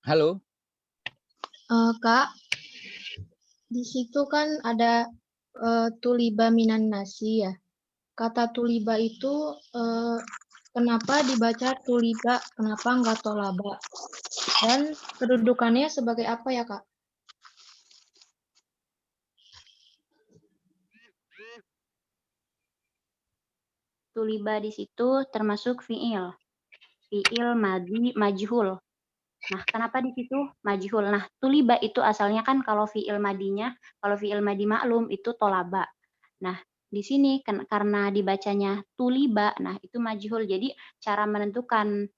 Halo? Kak, di situ kan ada tuliba minan nasi ya. Kata tuliba itu kenapa dibaca tuliba, kenapa nggak tolaba? Dan kedudukannya sebagai apa ya, Kak? Tuliba di situ termasuk fiil madi majhul. Nah, kenapa di situ majhul? Nah, tuliba itu asalnya kan kalau fiil madi maklum itu tolaba. Nah, di sini karena dibacanya tuliba, nah itu majhul. Jadi cara menentukan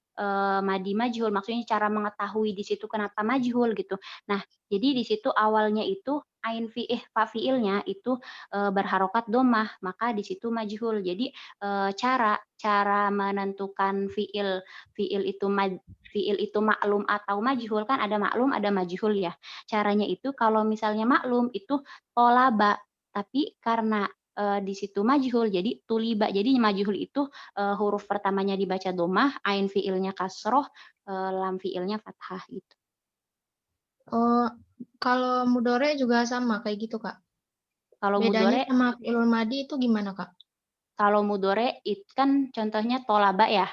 madi majhul, maksudnya cara mengetahui di situ kenapa majhul gitu. Nah, jadi di situ awalnya itu fa fiilnya itu berharokat domah, maka di situ majhul. Jadi cara menentukan fiil itu maklum atau majhul, kan ada maklum ada majhul ya. Caranya itu kalau misalnya maklum itu tolaba, tapi karena di situ majhul jadi tuliba. Jadi majhul itu huruf pertamanya dibaca domah, ain fiilnya kasroh, lam fiilnya fathah gitu. Oh, kalau mudore juga sama kayak gitu, Kak. Kalau Bedanya mudore, sama fi'il madi itu gimana, Kak? kalau mudore itu kan contohnya tolaba ya,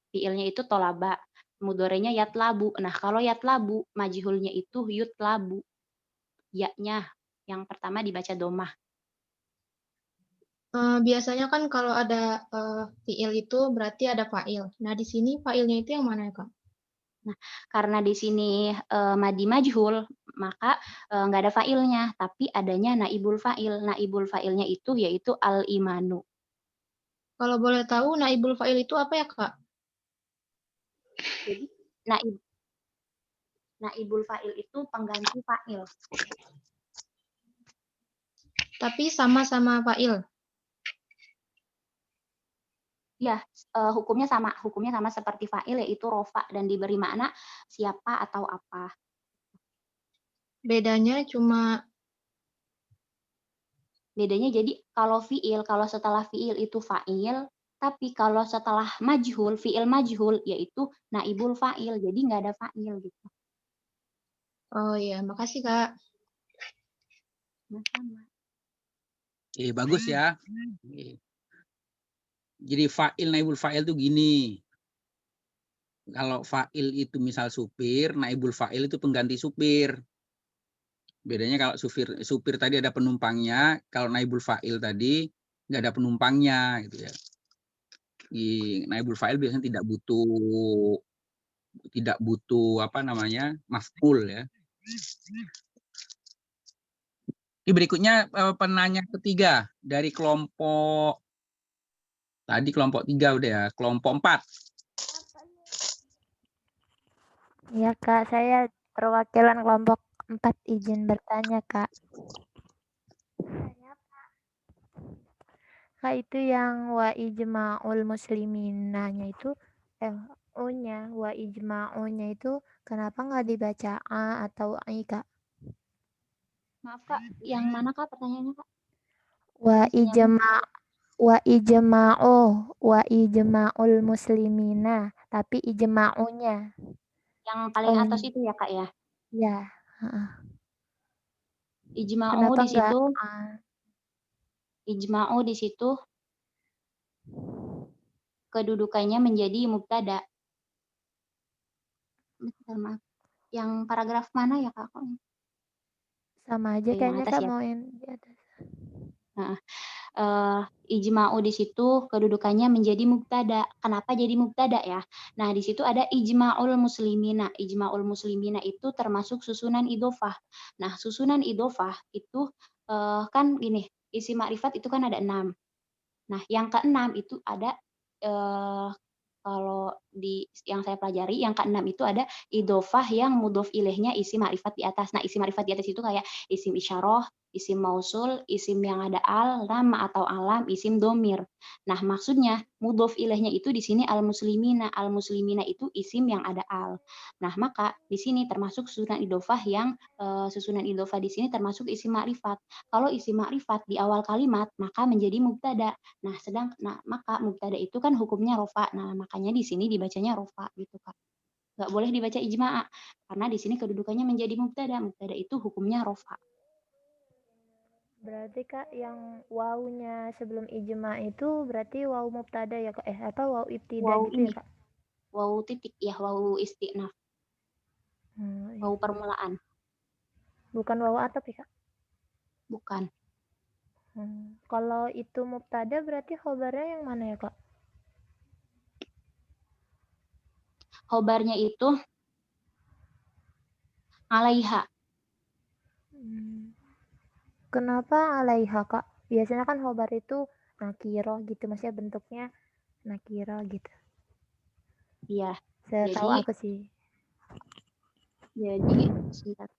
fiilnya itu tolaba, mudorenya yatlabu. Nah, kalau yatlabu majhulnya itu yutlabu, ya-nya yang pertama dibaca domah. Biasanya kan kalau ada fi'il itu berarti ada fa'il. Nah, di sini fa'ilnya itu yang mana ya, Kak? Nah, karena di sini madi majhul, maka nggak ada fa'ilnya, tapi adanya naibul fa'il. Naibul fa'ilnya itu yaitu al-imanu. Kalau boleh tahu naibul fa'il itu apa ya, Kak? Jadi naibul fa'il itu pengganti fa'il. Tapi sama-sama fa'il. Ya, hukumnya sama seperti fa'il yaitu rofa dan diberi makna siapa atau apa. Bedanya jadi kalau setelah fi'il itu fa'il, tapi kalau setelah majhul, fi'il majhul yaitu naibul fa'il, jadi nggak ada fa'il gitu. Oh iya, makasih Kak. Sama. Bagus ya. Jadi naibul fa'il tuh gini. Kalau fa'il itu misal supir, naibul fa'il itu pengganti supir. Bedanya kalau supir tadi ada penumpangnya, kalau naibul fa'il tadi nggak ada penumpangnya gitu ya. Naibul fa'il biasanya tidak butuh apa namanya maf'ul ya. Berikutnya penanya ketiga dari kelompok 3 udah ya, kelompok 4. Ya Kak, saya perwakilan kelompok 4 izin bertanya Kak. Kak, itu yang wa ijma'ul musliminanya itu U-nya, wa ijma'unya itu kenapa nggak dibaca A atau I, Kak? Maaf Kak, yang mana Kak pertanyaannya Kak? Wa ijma'ul muslimina, tapi ijma'unya. Yang paling atas itu ya Kak ya? Ya. Ijma'u Kenapa di nggak situ. A? Ijma'u di situ kedudukannya menjadi mubtada. Bentar, maaf. Yang paragraf mana ya Kak? Sama aja kayaknya atas Kak, ya? mau yang di atas. Ijma'u di situ kedudukannya menjadi mubtada. Kenapa jadi mubtada ya? Nah, di situ ada ijma'ul muslimina. Ijma'ul muslimina itu termasuk susunan idhofah. Nah, susunan idhofah itu kan gini, isi ma'rifat itu kan ada 6. Nah, yang ke-6 itu ada kalau yang saya pelajari yang ke-6 itu ada idhofah yang mudhof ilaihnya isi ma'rifat di atas. Nah, isi ma'rifat di atas itu kayak isim isyarah, isim mausul, isim yang ada al, nama atau alam, isim domir. Nah, maksudnya mudhof ilaihnya itu di sini al-muslimina. Al-muslimina itu isim yang ada al. Nah, maka di sini termasuk susunan idhofah yang susunan idhofah di sini termasuk isim ma'rifat. Kalau isim ma'rifat di awal kalimat maka menjadi mubtada. Maka mubtada itu kan hukumnya rofa. Nah, makanya di sini dibacanya rofa gitu, Kak. nggak boleh dibaca ijma', karena di sini kedudukannya menjadi mubtada. Mubtada itu hukumnya rofa. Berarti Kak yang wawunya sebelum ijma itu berarti wawu mubtada ya Kak? Apa wawu ibtida Wawu gitu ya ini, Kak? wawu titik ya, wawu isti'naf, Iya. wawu permulaan, Bukan wawu atap ya Kak? bukan. Kalau itu mubtada berarti khobarnya yang mana ya Kak? Khobarnya itu alaiha. Kenapa alaiha Kak? Biasanya kan khobar itu nakiro gitu, maksudnya bentuknya nakiro gitu. Iya, Setahu jadi aku sih. sebentar.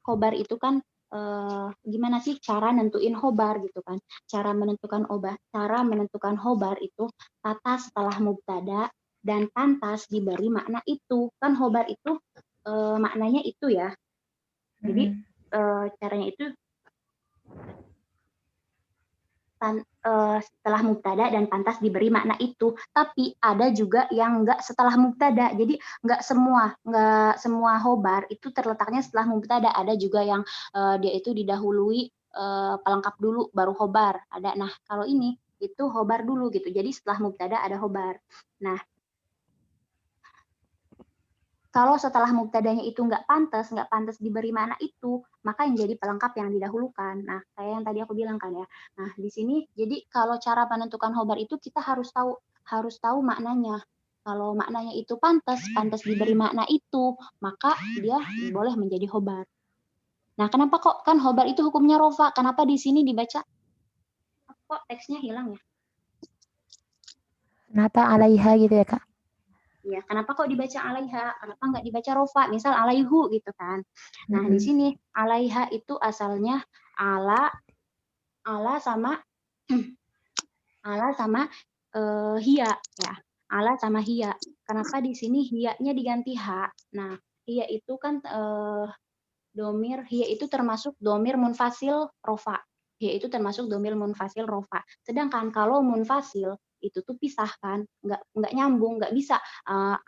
Khobar itu kan gimana sih cara nentuin khobar gitu kan? Cara menentukan khobar itu kata setelah mubtada dan pantas diberi makna itu. Kan khobar itu maknanya itu ya. Jadi caranya itu setelah mubtada dan pantas diberi makna itu. Tapi ada juga yang enggak setelah mubtada. Jadi enggak semua khobar itu terletaknya setelah mubtada. Ada juga yang dia itu didahului pelengkap dulu baru khobar. Ada. Nah, kalau ini itu khobar dulu gitu. Jadi setelah mubtada ada khobar. Nah, kalau setelah mubtadanya itu nggak pantas diberi makna itu, maka yang jadi pelengkap yang didahulukan. Nah, kayak yang tadi aku bilang kan ya. Nah, di sini jadi kalau cara menentukan khobar itu kita harus tahu maknanya. Kalau maknanya itu pantas diberi makna itu, maka dia boleh menjadi khobar. Nah, kenapa kok kan khobar itu hukumnya rofa? Kenapa di sini dibaca? Kok teksnya hilang ya? Kenapa alaiha gitu ya Kak? Ya, kenapa kok dibaca alaiha? Kenapa nggak dibaca rofa? Misal alaihu gitu kan. Nah, di sini alaiha itu asalnya ala sama hia ya. Ala sama hia. Kenapa di sini hia-nya diganti ha? Nah, hia itu kan hia itu termasuk domir munfasil rofa. Hia itu termasuk domir munfasil rofa. Sedangkan kalau munfasil itu tuh pisah kan, nggak nyambung, nggak bisa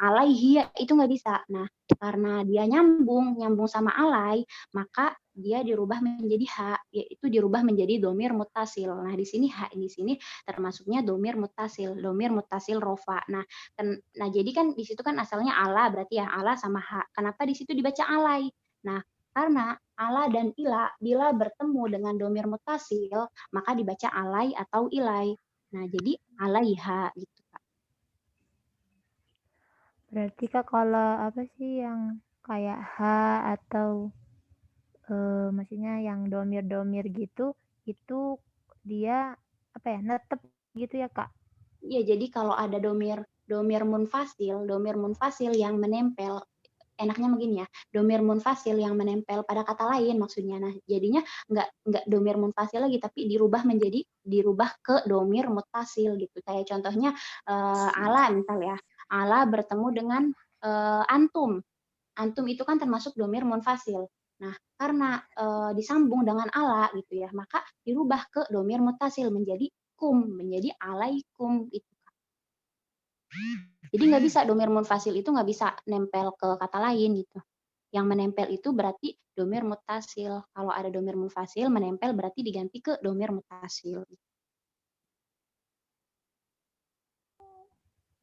alai hia itu nggak bisa. Nah, karena dia nyambung sama alai, maka dia dirubah menjadi ha, yaitu dirubah menjadi domir mutasil. Nah, di sini ha di sini termasuknya domir mutasil rofa. Nah, jadi kan di situ kan asalnya ala, berarti ya ala sama ha. Kenapa di situ dibaca alai? Nah, karena ala dan ila bila bertemu dengan domir mutasil, maka dibaca alai atau ilai. Nah, jadi alaiha gitu, Kak. Berarti Kak kalau apa sih yang kayak ha atau maksudnya yang domir-domir gitu, itu dia apa ya, netep gitu ya Kak? Iya, jadi kalau ada domir munfasil yang menempel, enaknya begini ya, domir munfasil yang menempel pada kata lain maksudnya. Nah, jadinya nggak domir munfasil lagi, tapi dirubah ke domir mutasil gitu. Kayak contohnya ala misal ya, ala bertemu dengan antum. Antum itu kan termasuk domir munfasil. Nah, karena disambung dengan ala gitu ya, maka dirubah ke domir mutasil menjadi kum, menjadi alaikum gitu. Jadi nggak bisa domir munfasil itu nggak bisa nempel ke kata lain gitu. Yang menempel itu berarti domir mutasil. Kalau ada domir munfasil menempel berarti diganti ke domir mutasil.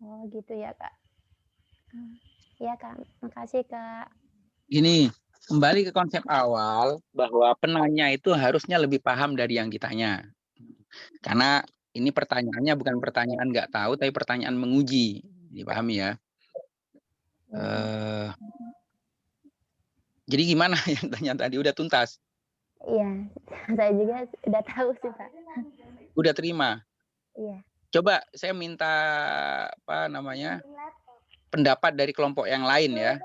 Oh gitu ya Kak. Iya Kak, makasih Kak. Ini kembali ke konsep awal bahwa penanya itu harusnya lebih paham dari yang ditanya. Karena ini pertanyaannya bukan pertanyaan nggak tahu, tapi pertanyaan menguji. Dipahami ya? Jadi gimana yang tanya tadi? Udah tuntas? Iya, saya juga udah tahu sih Pak. Udah terima? Iya. Coba saya minta pendapat dari kelompok yang lain ya.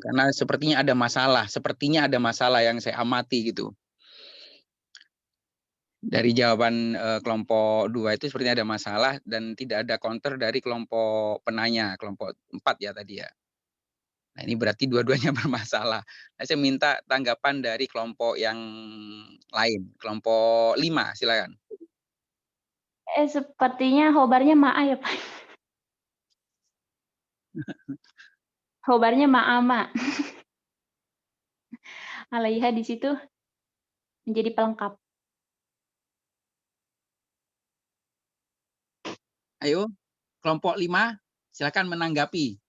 Karena sepertinya ada masalah yang saya amati gitu. Dari jawaban kelompok 2 itu sepertinya ada masalah dan tidak ada counter dari kelompok penanya, kelompok 4 ya tadi ya. Nah, ini berarti dua-duanya bermasalah. Nah, saya minta tanggapan dari kelompok yang lain, kelompok 5, silakan. Sepertinya khobarnya ma'a ya Pak. Khobarnya ma'ama. Alaiha di situ menjadi pelengkap. Ayo, kelompok 5, silakan menanggapi.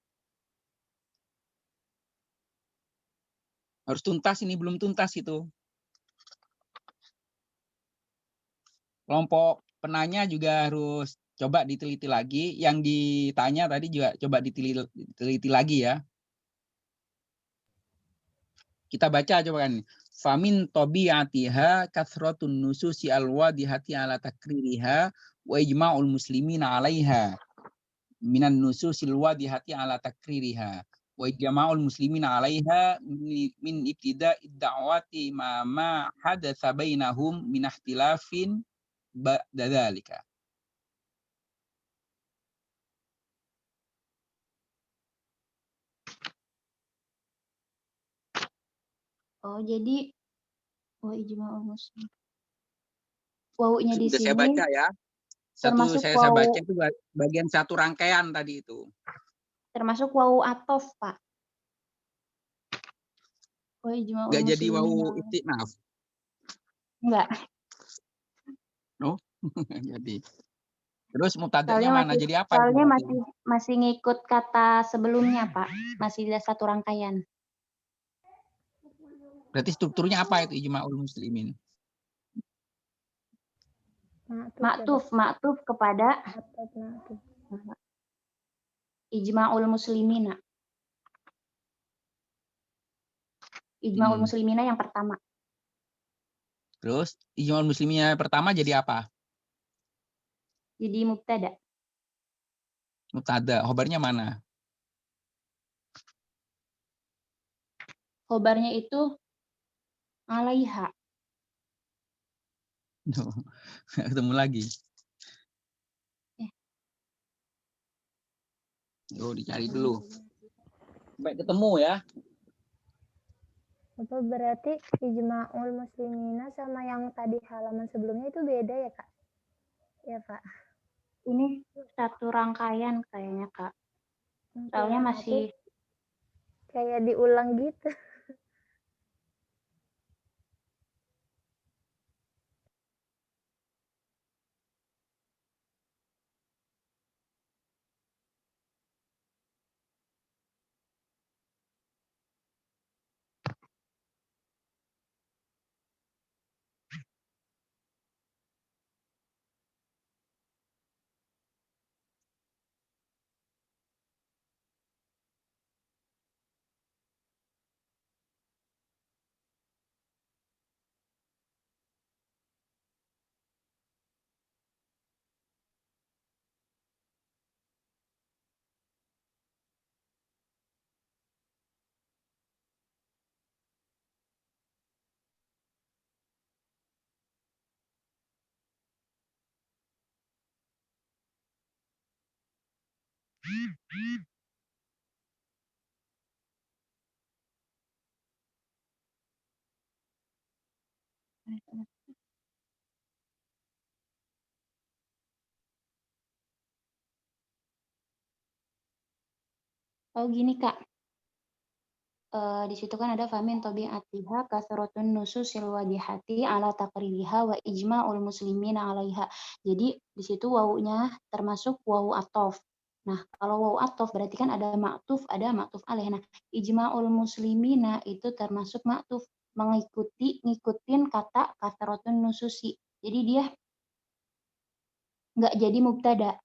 Harus tuntas, ini belum tuntas itu. Kelompok penanya juga harus coba diteliti lagi. Yang ditanya tadi juga coba diteliti lagi ya. Kita baca coba kan. Famin tabi'atiha kathratun nususi alwadihati ala takririha wa ijma'ul muslimina 'alaiha minan nususil wadihati ala takririha wa ijma'ul muslimina 'alaiha min ibtida'id da'wati ma hadatsa bainahum min ikhtilafin ba'da dzalika. Oh, jadi ijma'ul muslim. Wawunya di Sudah saya sini baca ya. termasuk Saya wawu, baca itu bagian satu rangkaian tadi itu. termasuk wawu atof, Pak. Ijma'ul Nggak jadi muslimin. wawu istinaf. Enggak. No? Jadi. Terus mubtada'nya mana? Jadi apa? Soalnya masih ngikut kata sebelumnya, Pak. Masih ada satu rangkaian. Berarti strukturnya apa itu ijma'ul muslimin? Maktuf kepada ijma'ul muslimina. Ijma'ul muslimina yang pertama. Terus ijma'ul muslimina yang pertama jadi apa? Jadi mubtada. Mubtada. Khobarnya mana? Khobarnya itu alaiha. Ketemu lagi. Dicari dulu. Sampai ketemu ya. Apa berarti ijma'ul muslimina sama yang tadi halaman sebelumnya itu beda ya, Kak? Ya, Pak. Ini satu rangkaian kayaknya, Kak. Soalnya masih kayak diulang gitu. Oh gini, Kak. Di situ kan ada famin tabi'atiha kasratun nususil wadihati ala takririha wa ijma'ul muslimina 'alaiha. Jadi di situ wawunya termasuk wawu atof. Nah, kalau wawu atof berarti kan ada ma'tuf alaih. Nah, ijma'ul muslimina itu termasuk ma'tuf, ngikutin kata kasratun nususi. Jadi dia nggak jadi mubtada.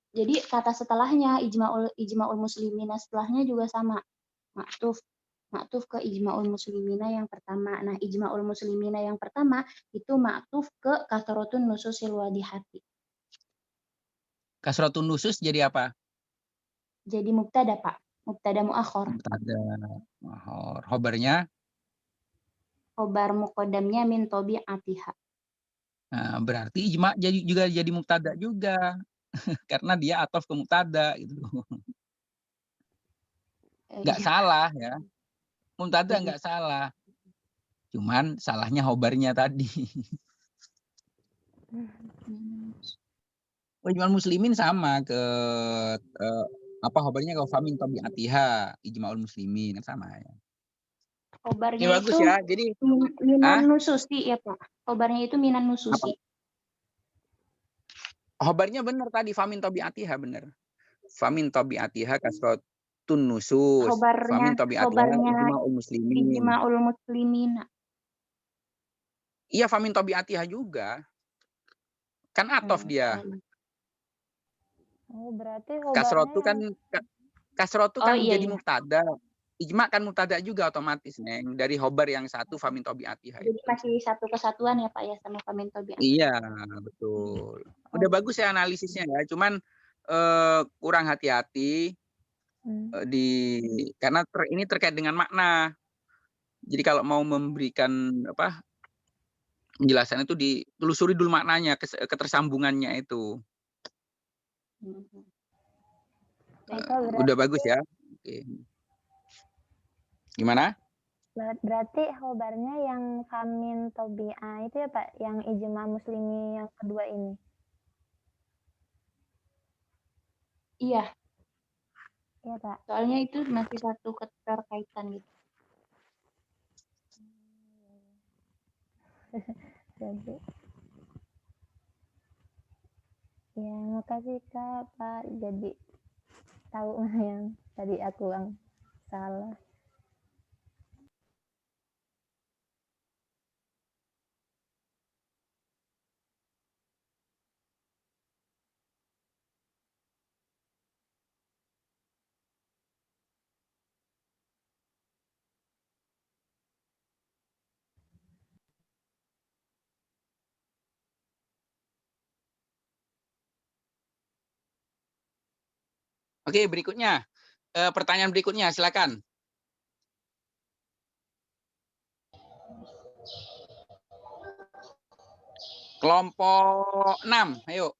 Jadi kata setelahnya ijma'ul muslimina setelahnya juga sama. Maktuf ke ijma'ul muslimina yang pertama. Nah, ijma'ul muslimina yang pertama itu maktuf ke kasratun nususil wadihati. Kasratun nusus jadi apa? Jadi mubtada, Pak. Mubtada muakhor. Mubtada muakhor. Khobarnya? Khobar muqaddamnya min tabi'atiha. Nah, berarti ijma' juga jadi mubtada juga. Karena dia atof ke mubtada gitu. Nggak salah ya. Mubtada nggak salah. Cuman salahnya khobarnya tadi. Ijma muslimin sama ke khobarnya kalau famin tabiatiha ijma'ul muslimin kan sama ya. Ini Khobarnya bagus itu ya. Jadi minan nususi ya Pak. Khobarnya itu minan nususi. khobarnya benar tadi famin tabiatiha benar. Famin tabiatiha kasratun nusus. Famin tabiatiha ijma'ul muslimin. Ijma'ul muslimin. Iya famin tabiatiha juga. Kan atof dia. Oh, berarti Kasrotu kan iya, jadi iya. mubtada. Ijma kan mubtada juga otomatis, Neng. Dari khobar yang satu famin tabiatiha. Jadi masih satu kesatuan ya Pak ya sama famin tabiatiha. Iya, betul. Udah bagus ya analisisnya ya. Cuman kurang hati-hati karena ini terkait dengan makna. Jadi kalau mau memberikan penjelasan itu ditelusuri dulu maknanya, ketersambungannya itu. Udah bagus ya. Oke. Gimana? Berarti khobarnya yang famin tobi'ah itu ya Pak, yang ijma muslimi yang kedua ini. Iya. Iya Pak. Soalnya itu masih satu keterkaitan gitu. Jadi ya makasih Kak Pak, jadi tahu yang tadi aku yang salah. Oke, berikutnya. Pertanyaan berikutnya, silakan. Kelompok 6, ayo.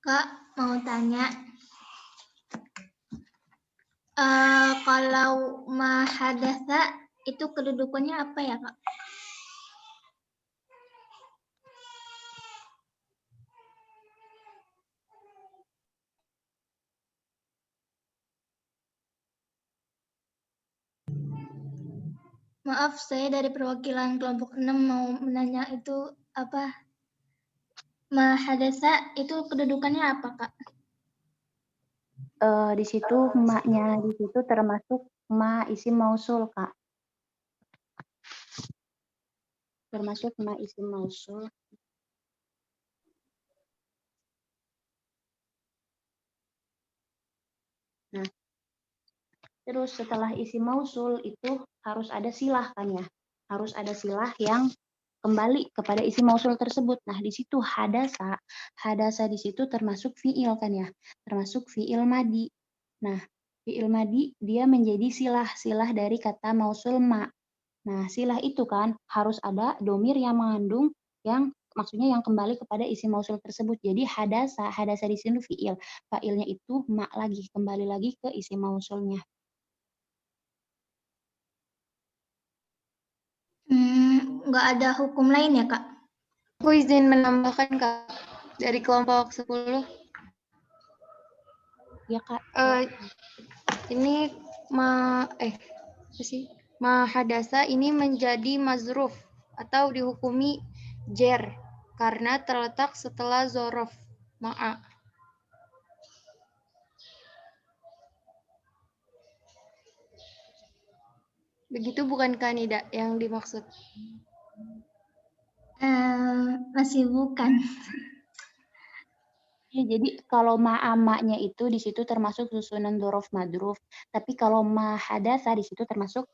Kak, mau tanya. Kalau mahadasa itu kedudukannya apa ya, Kak? Maaf, saya dari perwakilan kelompok 6 mau menanya itu apa? Mahadasa itu kedudukannya apa, Kak? Di situ maknya di situ termasuk ma isim mausul, Kak. Termasuk ma isim mausul. Nah, terus setelah isim mausul itu harus ada silah kan ya? Harus ada silah yang kembali kepada isim mausul tersebut. Nah, di situ hadasa. Hadasa di situ termasuk fiil kan ya? Termasuk fiil madi. Nah, fiil madi dia menjadi silah dari kata mausul ma. Nah, silah itu kan harus ada domir yang mengandung yang maksudnya yang kembali kepada isim mausul tersebut. Jadi hadasa di sini fiil. Failnya itu ma lagi, kembali lagi ke isim mausulnya. Nggak ada hukum lain ya, Kak? Aku izin menambahkan, Kak, dari kelompok 10. Ya, Kak. Ini mahadasa ini menjadi mazruf atau dihukumi jer karena terletak setelah zorof ma'a. Begitu bukankah Nida yang dimaksud? Masih bukan. Ya, jadi kalau ma'amaknya itu di situ termasuk susunan dzaraf madruf, tapi kalau mahadasa di situ termasuk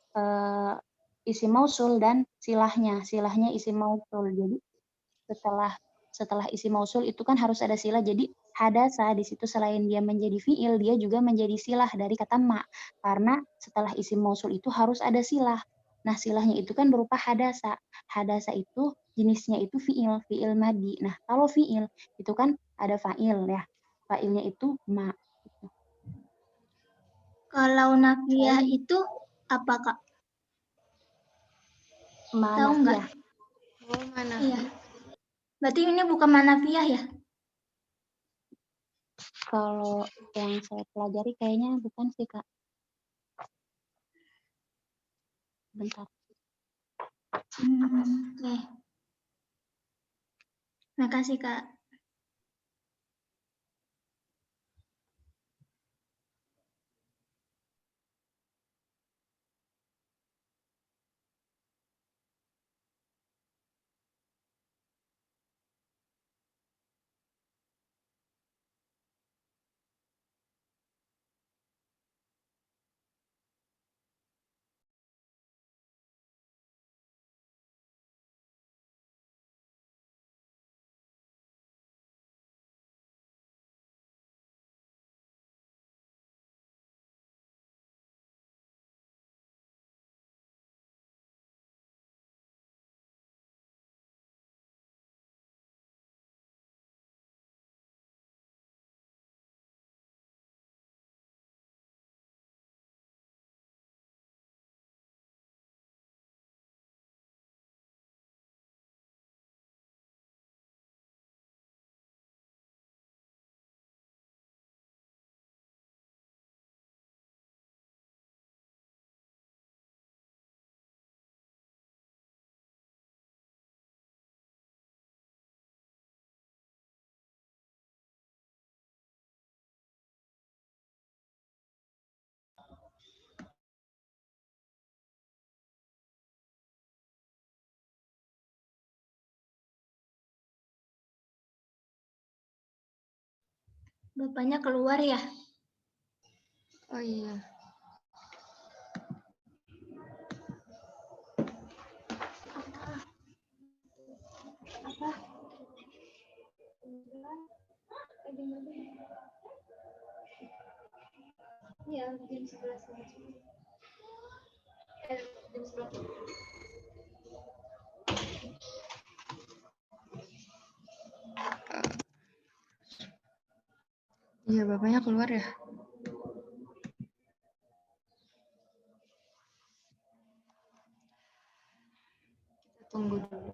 isim mausul dan silahnya isim mausul. Jadi setelah isim mausul itu kan harus ada silah. Jadi hadasa di situ selain dia menjadi fiil, dia juga menjadi silah dari kata ma. Karena setelah isim mausul itu harus ada silah. Nah, silahnya itu kan berupa hadasa. Hadasa itu jenisnya itu fiil madi. Nah, kalau fiil itu kan ada fa'il ya. Fa'ilnya itu ma. Kalau nafiyah itu apa, Kak? Tahu nggak? Manafiyah. Oh, mana? Iya. Berarti ini bukan manafiyah ya? Kalau yang saya pelajari kayaknya bukan sih, Kak. Bentar. Oke. Makasih, Kak. Bapaknya keluar ya? Oh iya. Iya, jam 11. Jam 11. Iya, bapaknya keluar ya? Kita tunggu dulu.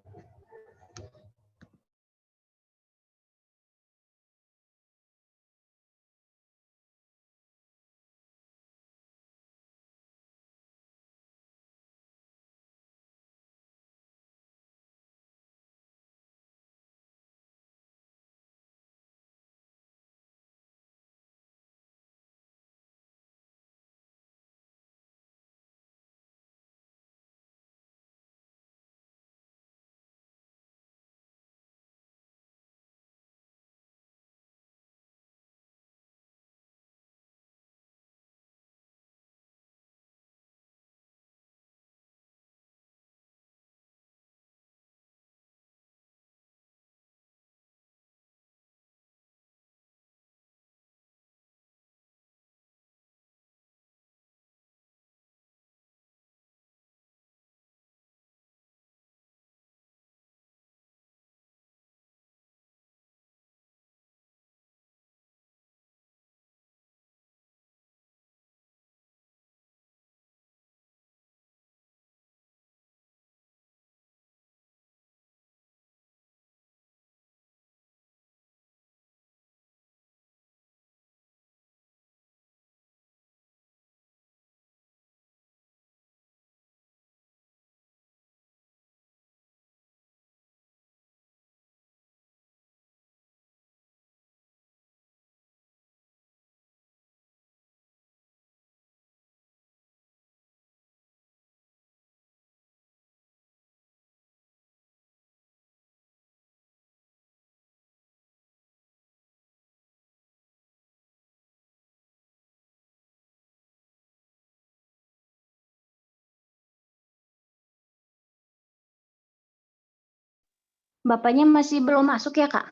Bapaknya masih belum masuk ya, Kak?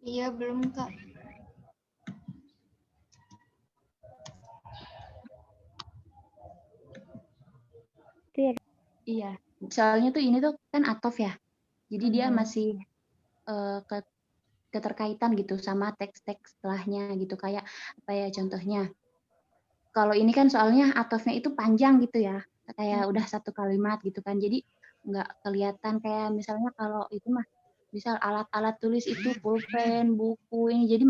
Iya, belum, Kak. Iya, soalnya tuh ini tuh kan atof ya. Jadi dia Mhm. masih keterkaitan gitu sama teks-teks setelahnya gitu. Kayak apa ya contohnya? Kalau ini kan soalnya atofnya itu panjang gitu ya. Kayak udah satu kalimat gitu kan. Jadi nggak kelihatan kayak misalnya kalau itu mah misal alat-alat tulis itu pulpen, buku ini. Jadi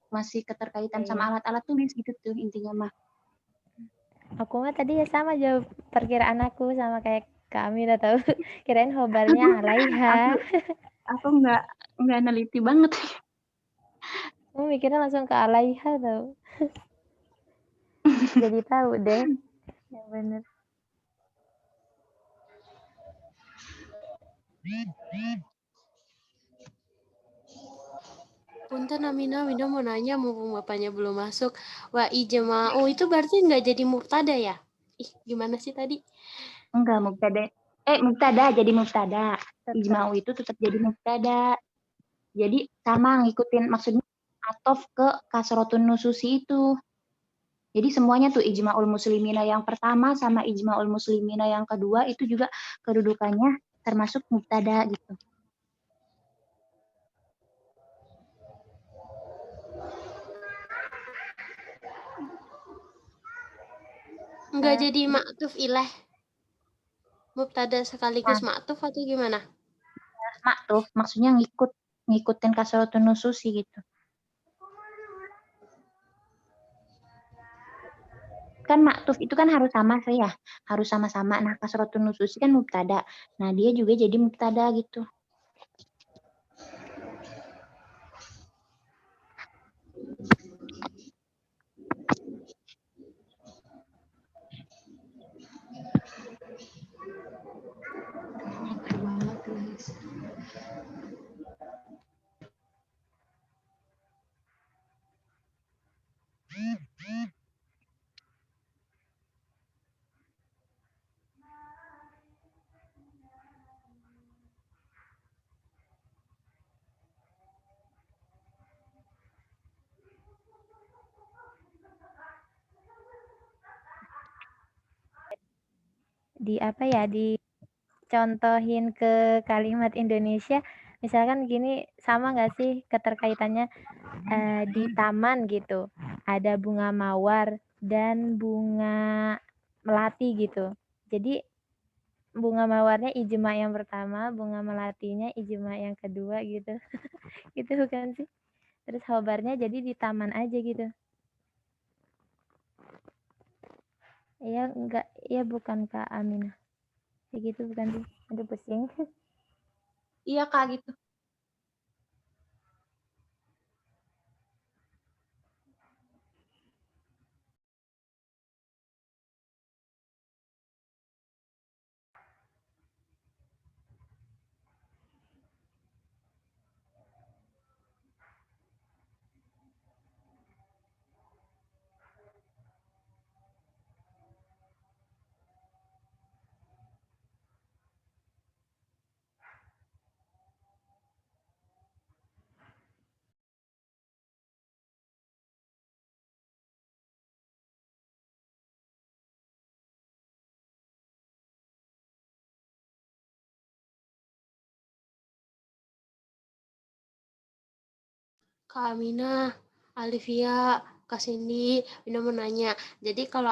masih keterkaitan sama Iya. alat-alat tulis gitu tuh intinya mah. Aku mah tadi ya sama jawab perkiraan aku sama kayak kami udah tahu. Kirain khobarnya alaiha. Aku aku nggak neliti banget. Aku mikirnya langsung ke alaiha tau. Jadi tahu deh. Yang bener. Punten Amina, Wina mau nanya mumpung bapaknya belum masuk. Wa ijma'u itu berarti nggak jadi mubtada ya? Ih, gimana sih tadi? Enggak mubtada. Mubtada jadi mubtada. Tetap. Ijma'u itu tetap jadi mubtada. Jadi sama ngikutin maksudnya atof ke kasrotun nususi itu. Jadi semuanya tuh ijma'ul muslimina yang pertama sama ijma'ul muslimina yang kedua itu juga kedudukannya termasuk mubtada gitu. Nggak jadi ma'tuf ilaih. Mubtada sekaligus Nah, ma'tuf atau gimana? ma'tuf maksudnya ngikutin kasrotun nususi gitu. Kan ma'tuf itu kan harus sama sih ya, harus sama-sama. Nah, kasrotun nususi kan mubtada. Nah, dia juga jadi mubtada gitu. Di apa ya, dicontohin ke kalimat Indonesia, misalkan gini, sama nggak sih keterkaitannya di taman gitu, ada bunga mawar dan bunga melati gitu. Jadi bunga mawarnya ijma yang pertama, bunga melatinya ijma yang kedua gitu. Itu bukan sih? Terus khobarnya jadi di taman aja gitu. Iya enggak, iya bukan Kak Aminah. Kayak gitu bukan sih? Aduh pusing. Iya, Kak, gitu. Kak Amina, Alivia, Kak Cindy, Wina mau nanya. Jadi kalau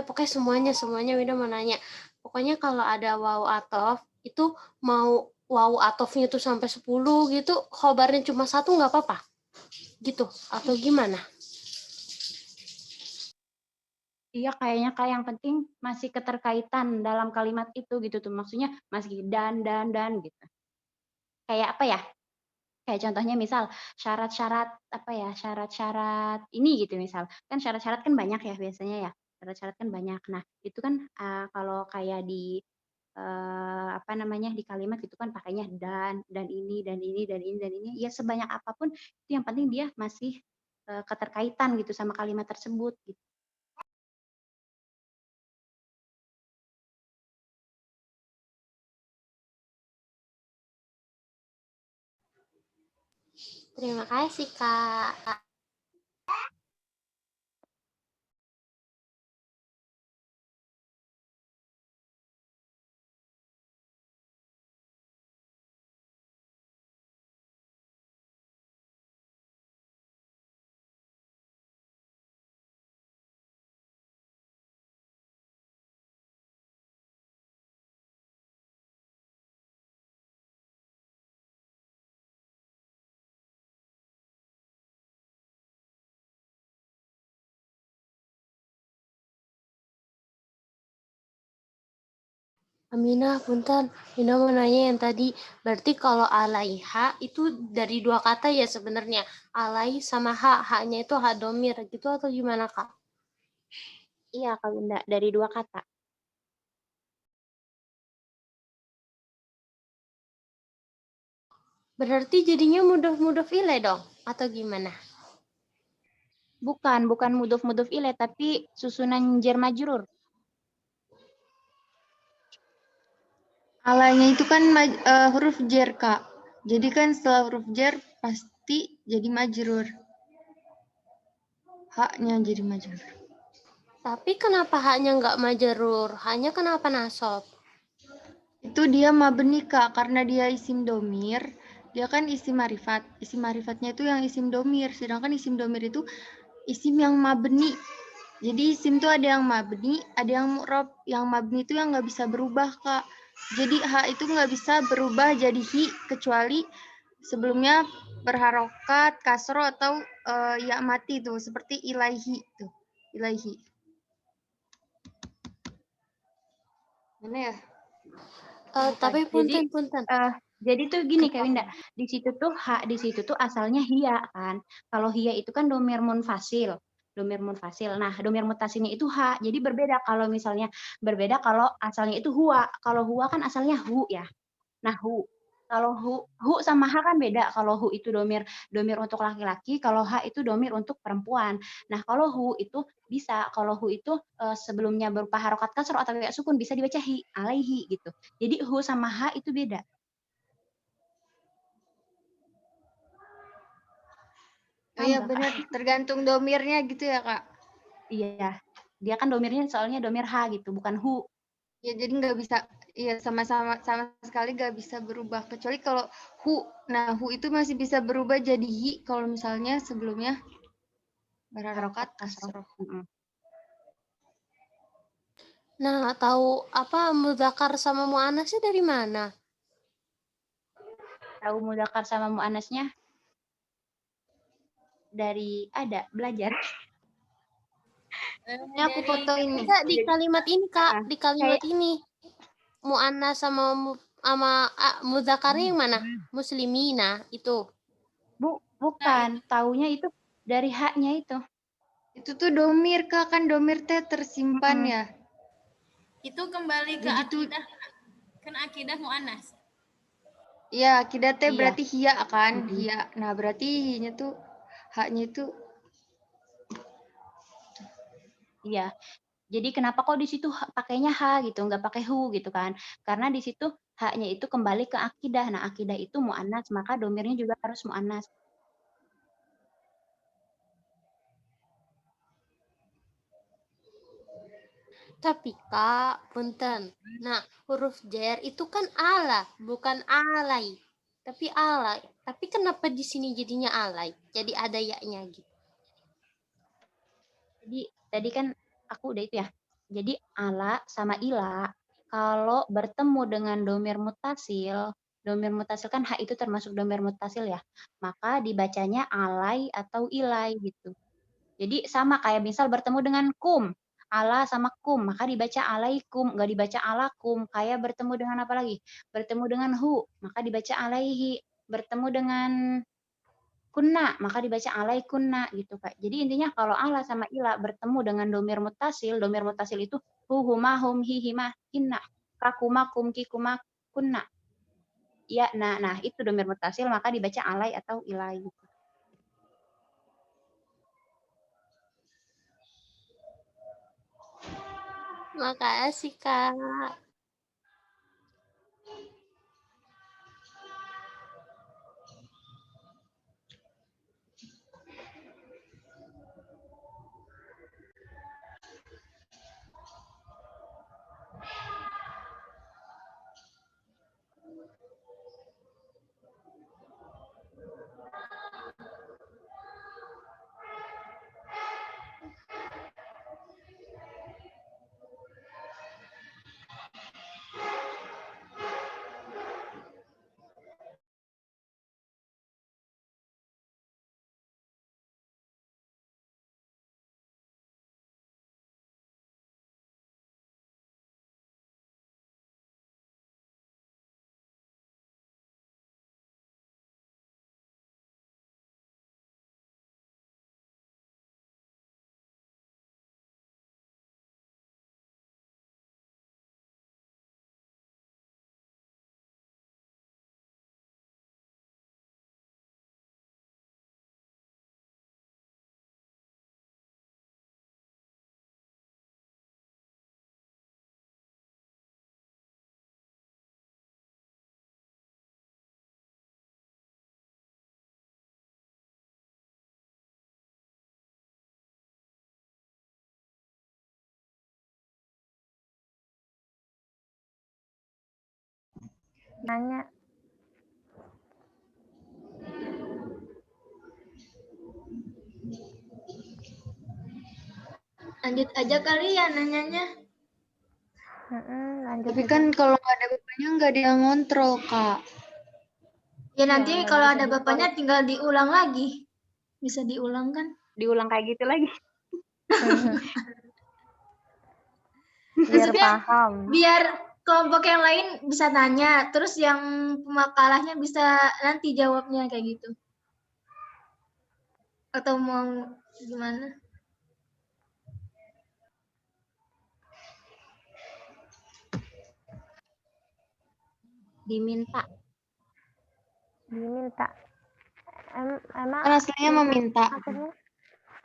pokoknya semuanya Wina mau nanya. Pokoknya kalau ada waw atof, itu mau waw atofnya itu sampai 10 gitu, khobarnya cuma satu nggak apa-apa? Gitu, atau gimana? Iya, kayaknya Kak, yang penting masih keterkaitan dalam kalimat itu gitu tuh. Maksudnya masih dan gitu. Kayak apa ya? Kayak contohnya misal syarat-syarat apa ya? Syarat-syarat ini gitu misal. Kan syarat-syarat kan banyak ya biasanya ya. Syarat-syarat kan banyak. Nah, itu kan kalau kayak di apa namanya? Di kalimat itu kan pakainya dan ini dan ini dan ini dan ini. Ya sebanyak apapun itu yang penting dia masih keterkaitan gitu sama kalimat tersebut gitu. Terima kasih, Kak. Aminah, punten. Mina mau nanya yang tadi. Berarti kalau alaiha itu dari dua kata ya sebenarnya. Alai sama ha. Haknya itu ha domir gitu atau gimana, Kak? Iya, Kak Winda, dari dua kata. Berarti jadinya mudhof ilaih dong? Atau gimana? Bukan mudhof ilaih, tapi susunan jar majrur. Alanya itu kan huruf jar, Kak. Jadi kan setelah huruf jar pasti jadi majrur. Haknya jadi majrur. Tapi kenapa haknya nggak majerur? Haknya kenapa nasob? Itu dia mabni, Kak, karena dia isim domir. Dia kan isim marifat. Isim marifatnya itu yang isim domir. Sedangkan isim domir itu isim yang mabni. Jadi isim tuh ada yang mabni, ada yang mu'rab. Yang mabni itu yang nggak bisa berubah, Kak. Jadi ha itu nggak bisa berubah jadi hi, kecuali sebelumnya berharokat, kasro, atau ya mati tuh. Seperti ilaihi tuh. Ilaihi. Mana ya? Tapi Jadi punten. jadi tuh gini Kak Winda, di situ tuh hak di situ tuh asalnya hia kan. Kalau hia itu kan domir munfasil. Domir munfasil. Nah, domir mutasilnya itu ha. Jadi berbeda kalau misalnya berbeda kalau asalnya itu huwa. Kalau huwa kan asalnya hu ya. Nah, hu. Kalau hu sama ha kan beda. Kalau hu itu domir untuk laki-laki, kalau ha itu domir untuk perempuan. Nah, kalau hu itu bisa, kalau hu itu sebelumnya berupa harokat kasroh atau ya sukun bisa dibaca hi, alaihi gitu. Jadi hu sama ha itu beda. Oh iya benar, tergantung domirnya gitu ya, Kak. Iya, dia kan domirnya soalnya domir ha gitu, bukan hu. Ya jadi nggak bisa, ya sama sekali nggak bisa berubah kecuali kalau hu. Nah hu itu masih bisa berubah jadi hi kalau misalnya sebelumnya berharokat kasroh. Nah, tahu apa mudzakkar sama muannasnya dari mana? Tahu mudzakkar sama muannasnya dari belajar. Ini aku foto ini. Enggak, di kalimat ini, Kak. Di kalimat kayak- ini. Muannas sama mudzakarnya yang mana? Muslimina itu. Bukan, taunya itu dari haknya itu. Itu tuh domir, Kak, kan domir teh tersimpan ya. Itu kembali ke Jadi akidah, kan akidah mu'annas. Iya, akidah teh Iya. berarti hia kan, hia. Nah berarti hinya tuh haknya itu. Iya. Jadi kenapa kok di situ pakainya ha gitu, nggak pakai hu gitu kan? Karena di situ haknya itu kembali ke akidah. Nah, akidah itu muannas, maka domirnya juga harus muannas. Tapi Kak, punten. Nah, huruf jar itu kan ala, bukan alai. Tapi alai. Tapi kenapa di sini jadinya alai? Jadi ada ya-nya gitu. Jadi tadi kan aku udah itu ya. Jadi ala sama ila kalau bertemu dengan domir mutasil kan ha itu termasuk domir mutasil ya. Maka dibacanya alai atau ilai gitu. Jadi sama kayak misal bertemu dengan kum. Ala sama kum, maka dibaca alaikum, nggak dibaca alakum. Kayak bertemu dengan apa lagi? Bertemu dengan hu, maka dibaca alaihi. Bertemu dengan kunna, maka dibaca alaikunna gitu Kak. Jadi intinya kalau ala sama ila bertemu dengan domir mutasil itu hu, huma, hum, hi, hima, hinna, kakuma, kum, kikuma, kunna. Ya, nah itu domir mutasil maka dibaca alai atau ilai gitu. Makasih, Kak. nanya. Lanjut aja kali ya nanyanya. Lanjut Tapi aja. kan kalau nggak ada bapaknya nggak ada yang ngontrol, Kak. Ya nanti nggak kalau bisa ada di-store. bapaknya tinggal diulang lagi. Bisa diulang kan? Diulang kayak gitu lagi. Biar Maksudnya paham. biar kelompok yang lain bisa nanya, terus yang pemakalahnya bisa nanti jawabnya kayak gitu. Atau mau gimana? Diminta. Diminta. Emang Kan aslinya iman meminta.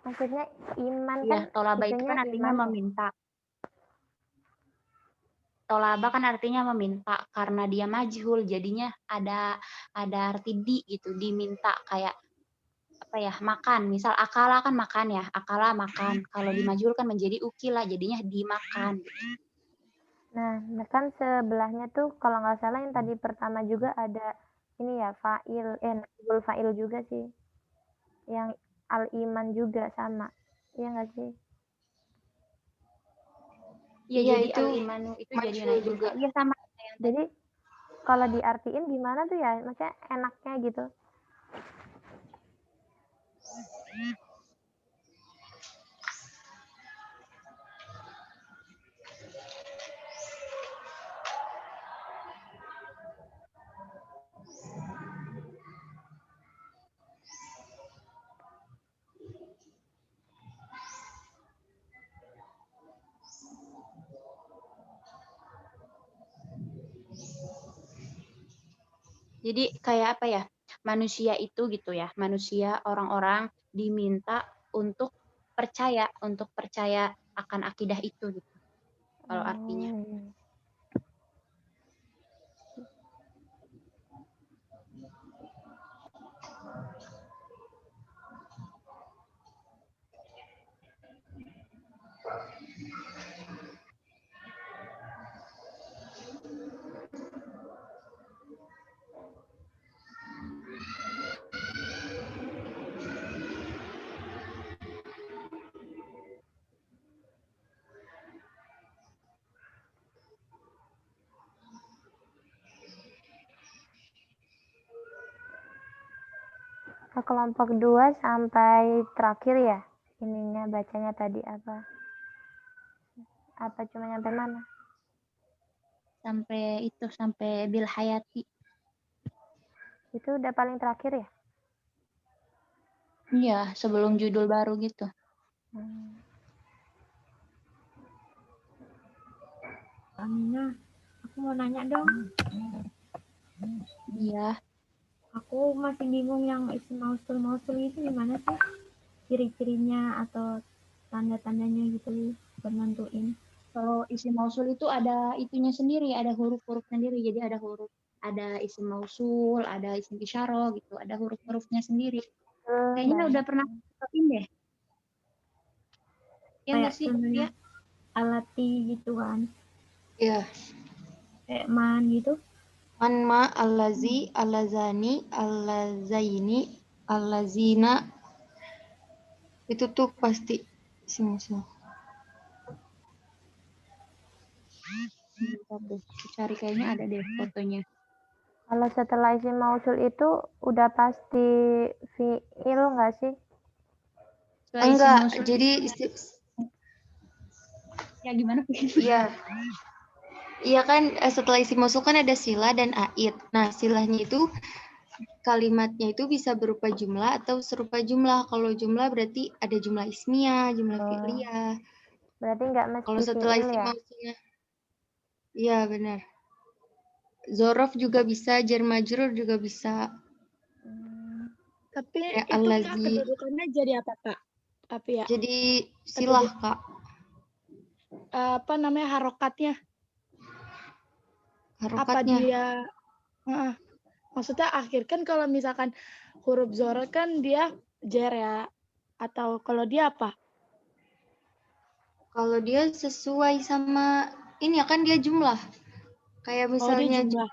maksudnya iman Iya, kan tolaba itu itunya kan artinya iman ya? meminta. Tolaba kan artinya meminta karena dia majhul, jadinya ada arti di gitu, diminta kayak apa ya, makan. Misal akala kan makan ya, akala makan. Kalau di majhul kan menjadi ukila, jadinya dimakan. Nah, kan sebelahnya tuh kalau nggak salah yang tadi pertama juga ada ini ya fa'il, naibul fa'il juga sih. Yang al-iman juga sama. Iya nggak sih? Iya, Iya, jadi itu al-imanu itu jadi majhul naibul juga. fa'il. Iya sama. Jadi kalau diartiin gimana tuh ya? Maksudnya enaknya gitu. Jadi kayak apa ya? Manusia itu gitu ya. Manusia, orang-orang diminta untuk percaya akan akidah itu gitu. Kalau artinya. Iya. Ke kelompok 2 sampai terakhir ya? Ininya bacanya tadi apa? Apa cuma nyampe mana? Sampai bil hayati. Itu udah paling terakhir ya? Iya, sebelum judul baru gitu. Aminah, aku mau nanya dong. Iya. Aku masih bingung yang isim mausul itu gimana sih? Ciri-cirinya atau tanda-tandanya gitu buat nentuin. Kalau isim mausul itu ada itunya sendiri, ada huruf-huruf sendiri. Jadi ada isim mausul, ada isim isyarah gitu, ada huruf-hurufnya sendiri. Kayaknya udah pernah cobain deh. Ya nggak sih? Contohnya Ya. alati gitu kan. Iya. Kayak man gitu. Man, ma, allazi, allazani, allazaini, allazina. Itu tuh pasti isim mausul. Cari kayaknya ada deh fotonya. Kalau setelah isim mausul itu udah pasti fi'il nggak sih? Setelah isim Enggak, mausul jadi ya gimana? iya. Iya kan setelah isim mausul kan ada sila dan aid. Nah, silahnya itu kalimatnya itu bisa berupa jumlah atau serupa jumlah. Kalau jumlah berarti ada jumlah ismiyah, jumlah fi'liyah. Berarti nggak mesti Kalau setelah fi'il isim ya? mausulnya, iya benar. Zorof juga bisa, jar majrur juga bisa. Tapi Ya, itu Kak kedudukannya jadi apa Kak? Tapi ya. Jadi silah Kak. Apa namanya harokatnya? Harokatnya. Apa dia? Maksudnya akhir kan kalau misalkan huruf zorof kan dia jar ya. Atau kalau dia apa? Kalau dia sesuai sama ini ya kan dia jumlah. Kayak misalnya jumlah.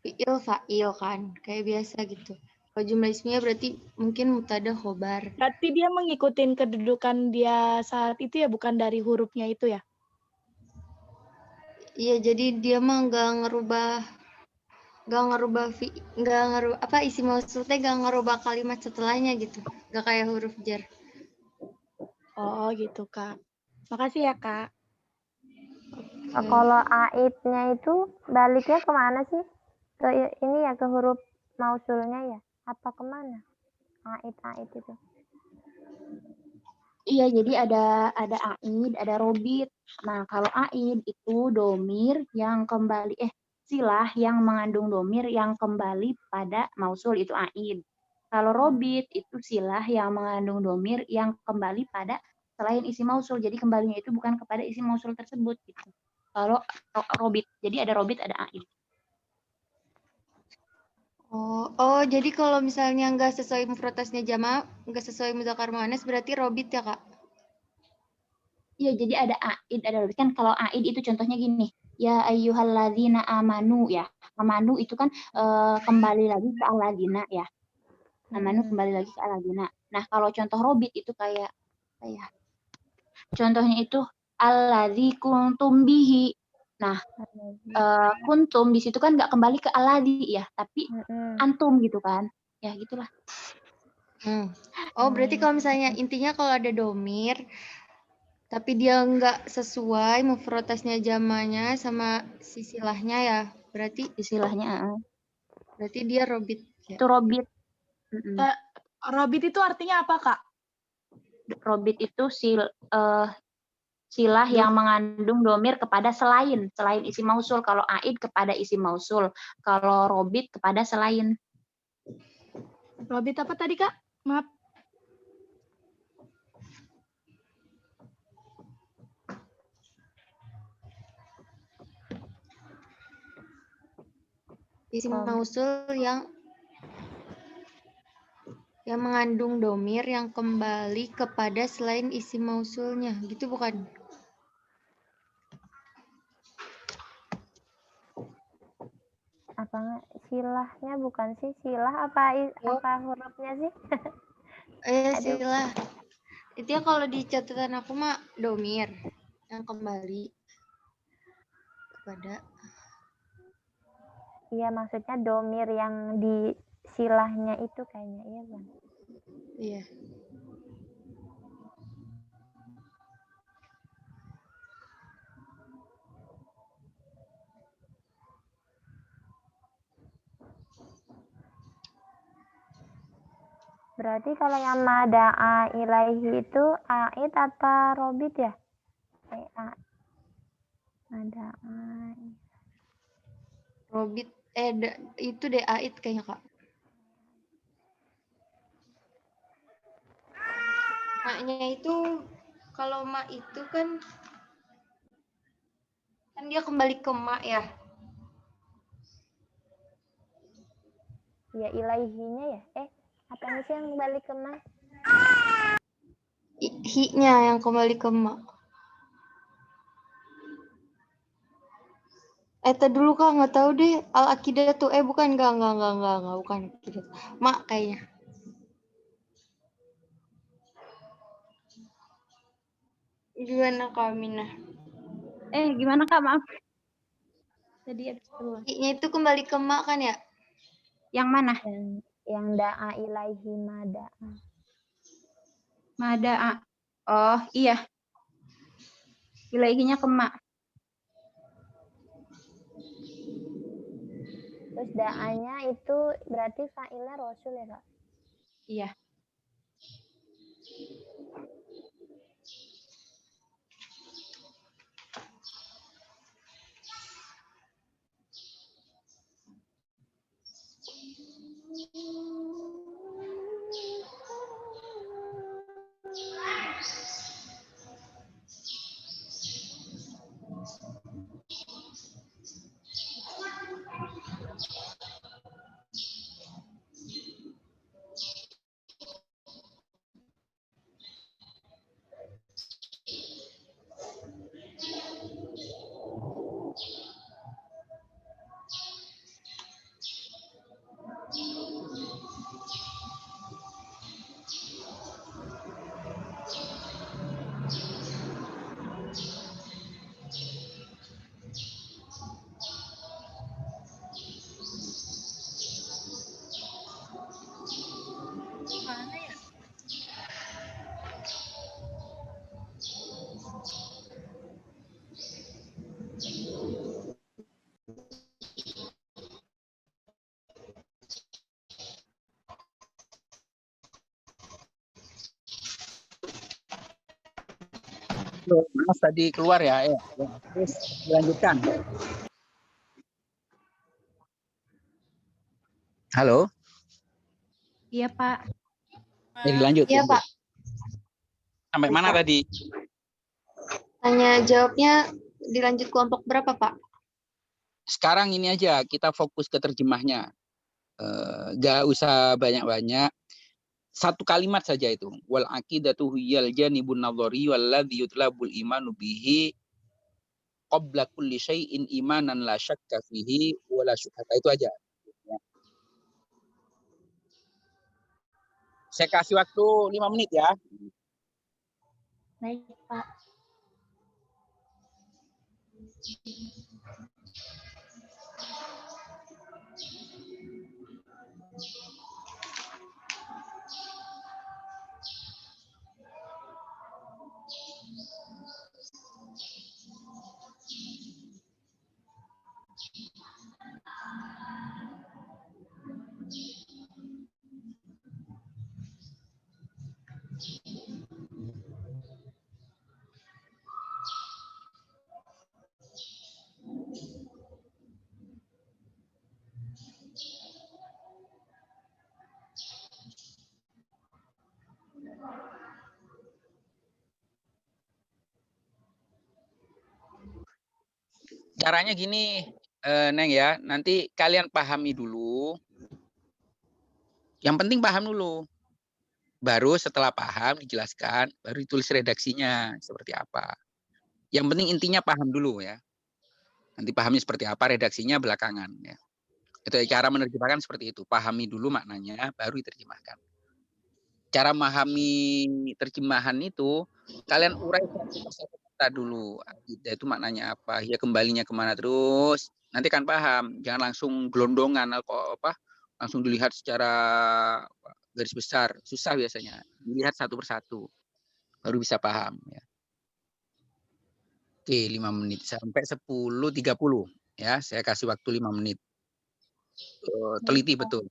fi'il fa'il kan, kayak biasa gitu. Kalau jumlah isminya berarti mungkin mubtada khobar. Berarti dia mengikuti kedudukan dia saat itu ya, bukan dari hurufnya itu ya? Iya, jadi dia mah nggak ngerubah isi mausulnya nggak ngerubah kalimat setelahnya gitu, nggak kayak huruf jar. Oh gitu Kak. Makasih ya Kak. Kalau aidnya itu baliknya kemana sih? Ke ini ya, ke huruf mausulnya ya? Apa kemana? Aid itu. Iya, jadi ada aid, ada robit. Nah, kalau aid itu domir yang kembali silah yang mengandung domir yang kembali pada mausul, itu aid. Kalau robit itu silah yang mengandung domir yang kembali pada selain isi mausul. Jadi kembalinya itu bukan kepada isi mausul tersebut gitu. Kalau robit, jadi ada robit, ada aid. Oh, jadi kalau misalnya nggak sesuai mufradnya jama', nggak sesuai muzakkar muannas berarti robit ya Kak? Iya, jadi ada aid, ada robit. Kan kalau aid itu contohnya gini, ya ayyuhalladzina amanu ya. Amanu itu kan kembali lagi ke alladzina ya. Amanu kembali lagi ke alladzina. Nah, kalau contoh robit itu kayak contohnya itu alladzi kuntum bihi. Nah, kuntum di situ kan nggak kembali ke alladzi ya, tapi antum gitu kan. Ya, gitulah. Oh, berarti kalau misalnya intinya kalau ada domir tapi dia nggak sesuai mufradnya jamanya sama sisilahnya ya, berarti istilahnya berarti dia robit ya. Itu robit. Robit itu artinya apa Kak? Robit itu silah yang mengandung domir kepada selain isi mausul. Kalau aid kepada isi mausul, kalau robit kepada selain. Robit apa tadi Kak? Maaf. Isi mausul yang mengandung domir yang kembali kepada selain isi mausulnya, gitu bukan? Apa silahnya bukan sih? Silah apa hurufnya sih? Silah. Itu ya kalau di catatan aku mah domir yang kembali kepada. Iya, maksudnya domir yang di silahnya itu kayaknya, iya Bang. Iya. Berarti kalau yang mada'a ilaihi itu aid apa robit ya? Mada'a. Robit, itu deh aid kayaknya Kak. Maknya itu, kalau ma itu kan dia kembali ke ma ya. Ya ilaihinya ya? Apa sih yang kembali ke ma? Hi-nya yang kembali ke ma. Dulu Kak, nggak tahu deh. Al-Aqidah tuh, bukan, enggak, bukan Aqidah. Ma kayaknya. Gimana Kak Aminah? Gimana Kak, maaf. Tadi I-nya itu kembali ke ma kan ya? Yang mana? Yang da'a ilaihi mada'a. Mada'a. Oh, iya. Ilaihinya ke ma. Terus da'anya itu berarti fa'ilnya rasul ya Kak? Iya. Halo, Mas tadi keluar ya. Ya. Terus dilanjutkan. Halo. Iya, Pak. Dilanjut. Iya, Pak. Sampai mana tadi? Tanya jawabnya dilanjut kelompok berapa, Pak? Sekarang ini aja kita fokus ke terjemahnya. Gak usah banyak-banyak. Satu kalimat saja itu. Wal aqidatu hiyal janibun nadhari walladzi yutlabul imanu bihi qabla kulli syai'in imanan la syakka fihi wala syubhata. Itu aja. Saya kasih waktu 5 menit ya. Baik, Pak. Caranya gini, Neng ya. Nanti kalian pahami dulu. Yang penting paham dulu. Baru setelah paham dijelaskan, baru ditulis redaksinya seperti apa. Yang penting intinya paham dulu ya. Nanti pahamnya seperti apa, redaksinya belakangan ya. Itu cara menerjemahkan seperti itu. Pahami dulu maknanya, baru diterjemahkan. Cara memahami terjemahan itu, kalian urai satu persatu kata dulu. Akidah itu maknanya apa? Ya kembalinya kemana terus. Nanti kan paham. Jangan langsung gelondongan atau apa? Langsung dilihat secara garis besar. Susah biasanya. Dilihat satu persatu. Baru bisa paham. Ya. Oke, 5 menit. Sampai 10.30. Ya, saya kasih waktu 5 menit. Teliti betul.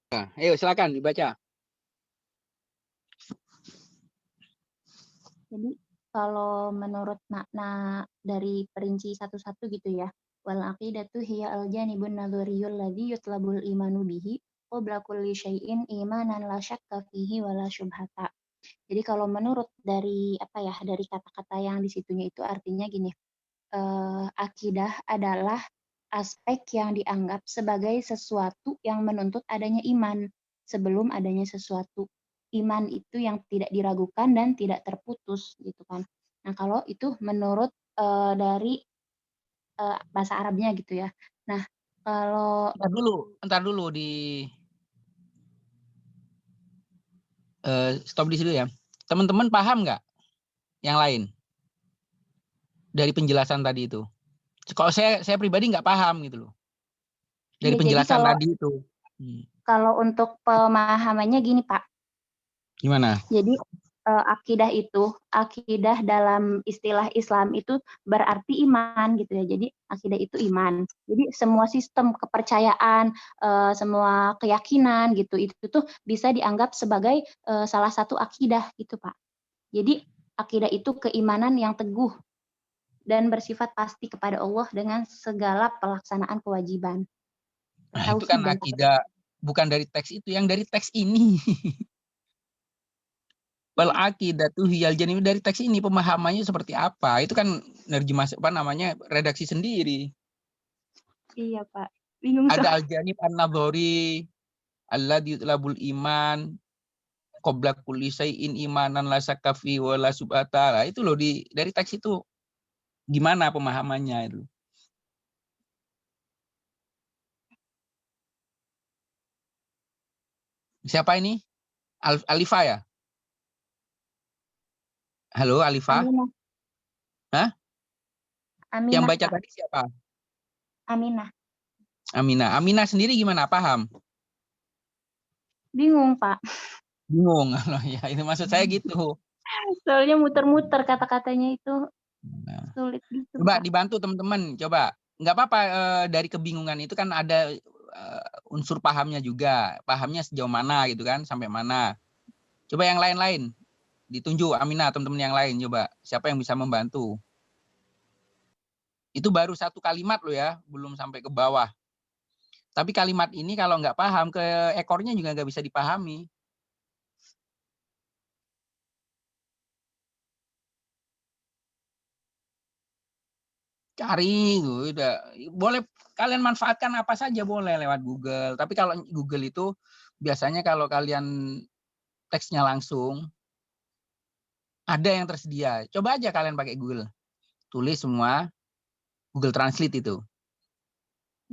Nah, ayo silakan dibaca. Jadi kalau menurut makna dari perinci satu-satu gitu ya, wal aqidatu hiya al janibun nadhariyul ladzi yutlabul imanu bihi qabla kulli syai'in imanan la syakka fihi wala syubhata. Jadi kalau menurut dari apa ya, dari kata-kata yang di situnya itu artinya gini, akidah adalah aspek yang dianggap sebagai sesuatu yang menuntut adanya iman sebelum adanya sesuatu. Iman itu yang tidak diragukan dan tidak terputus gitu kan. Nah, kalau itu menurut dari bahasa Arabnya gitu ya. Nah, Kalau Entar dulu stop di situ ya. Teman-teman paham nggak yang lain dari penjelasan tadi itu? Kalau saya pribadi nggak paham gitu loh dari ya, jadi penjelasan tadi itu. kalau untuk pemahamannya gini Pak. Gimana? Jadi akidah dalam istilah Islam itu berarti iman gitu ya. Jadi akidah itu iman. Jadi semua sistem kepercayaan, semua keyakinan gitu itu tuh bisa dianggap sebagai salah satu akidah gitu Pak. Jadi akidah itu keimanan yang teguh dan bersifat pasti kepada Allah dengan segala pelaksanaan kewajiban. Nah, itu kan akidah bukan dari teks itu, yang dari teks ini. Wal aqidatu hiyal jannah, dari teks ini pemahamannya seperti apa? Itu kan nerjemah redaksi sendiri. Iya, Pak. Bingung. Ada al-janib an-nadhari alladzi yutlabul iman qabla kulli syai'in imanan la syakka fi wa la subhata. Nah, itu loh dari teks itu gimana pemahamannya itu. Siapa ini? Alifa ya? Halo, Alifa? Aminah. Hah? Aminah, yang baca Pak. tadi siapa? Aminah. Aminah sendiri gimana? Paham? Bingung, Pak. Bingung. Ya, itu maksud saya gitu. Soalnya muter-muter kata-katanya itu sulit gitu, Coba Pak. dibantu teman-teman, coba. Nggak apa-apa, dari kebingungan itu kan ada unsur pahamnya juga. Pahamnya sejauh mana gitu kan, sampai mana. Coba yang lain-lain. Ditunjuk Aminah, teman-teman yang lain coba. Siapa yang bisa membantu? Itu baru satu kalimat loh ya, belum sampai ke bawah. Tapi kalimat ini kalau nggak paham, ke ekornya juga nggak bisa dipahami. Cari, udah. Boleh kalian manfaatkan apa saja boleh lewat Google. Tapi kalau Google itu biasanya kalau kalian teksnya langsung, ada yang tersedia. Coba aja kalian pakai Google. Tulis semua, Google Translate itu.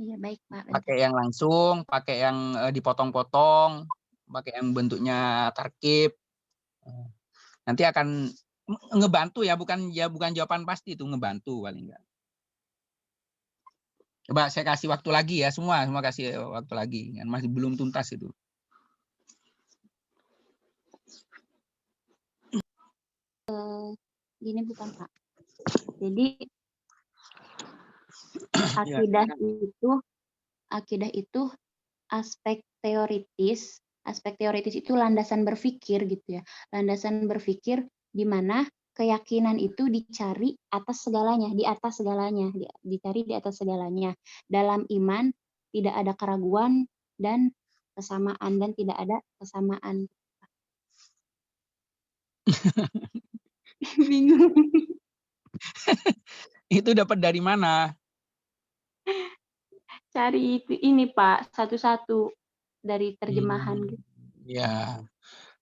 Iya, baik, Pak. Pakai yang langsung, pakai yang dipotong-potong, pakai yang bentuknya tarkib. Nanti akan ngebantu ya, bukan jawaban pasti itu, ngebantu paling enggak. Coba saya kasih waktu lagi ya, semua kasih waktu lagi. Masih belum tuntas itu. Gini bukan, Pak. Jadi akidah itu aspek teoritis itu landasan berpikir gitu ya. Landasan berpikir di mana keyakinan itu dicari di atas segalanya. Dicari di atas segalanya. Dalam iman tidak ada keraguan dan kesamaan, dan tidak ada kesamaan. Bingung. Itu dapat dari mana? Cari ini Pak, satu-satu dari terjemahan. Ya,